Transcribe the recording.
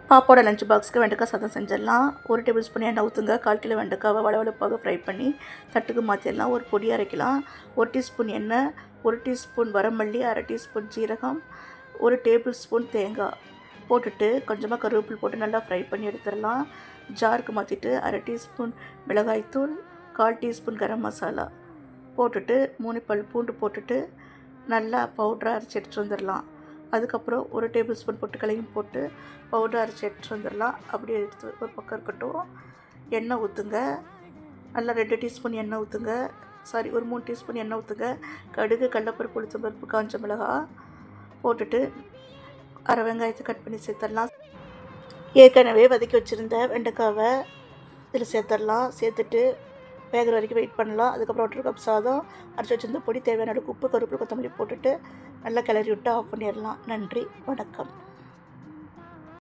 பாப்பாவோட லஞ்ச் பாக்ஸுக்கு வெண்டைக்காய் சாதம் செஞ்சிடலாம். 1 டேபிள் ஸ்பூன் எண்ணெய் ஊற்றுங்க. 1/4 கிலோ வெண்டைக்காவை வளவளப்பாக ஃப்ரை பண்ணி தட்டுக்கு மாற்றிடலாம். ஒரு பொடி அரைக்கலாம். 1 டீஸ்பூன் எண்ணெய், 1 டீஸ்பூன் வரமல்லி, 1/2 டீஸ்பூன் ஜீரகம், 1 டேபிள் ஸ்பூன் தேங்காய் போட்டுட்டு கொஞ்சமாக கருவேப்பிலை போட்டு நல்லா ஃப்ரை பண்ணி எடுத்துடலாம். ஜாருக்கு மாற்றிட்டு 1/2 டீஸ்பூன் மிளகாய்த்தூள், 1/4 டீஸ்பூன் கரம் மசாலா போட்டுட்டு 3 பல் பூண்டு போட்டுட்டு நல்லா பவுட்ராக அரைச்சி எடுத்துகிட்டு வந்துடலாம். அதுக்கப்புறம் 1 டேபிள் ஸ்பூன் பொட்டுக்களையும் போட்டு பவுடர் அரைச்சி எடுத்துகிட்டு வந்துடலாம். அப்படியே எடுத்து ஒரு பக்கம் இருக்கட்டும். எண்ணெய் ஊற்றுங்க. நல்லா 2 டீஸ்பூன் எண்ணெய் ஊற்றுங்க. ஒரு 3 டீஸ்பூன் எண்ணெய் ஊற்றுங்க. கடுகு, கடலைப்பருப்பு, உளுத்தம்பருப்பு, காஞ்ச மிளகாய் போட்டுட்டு 1/2 வெங்காயத்தை கட் பண்ணி சேர்த்துடலாம். ஏற்கனவே வதக்கி வச்சுருந்த வெண்டைக்காவை இதில் சேர்த்துடலாம். சேர்த்துட்டு வேகிற வரைக்கும் வெயிட் பண்ணலாம். அதுக்கப்புறம் 1 கப் சாதம், அரைச்சி வச்சிருந்த பொடி, தேவையான அளவுக்கு உப்பு, கருவேப்பிலை, கொத்தமல்லி போட்டுட்டு நல்லா கிளறி விட்டு ஆஃப் பண்ணிடலாம். நன்றி, வணக்கம்.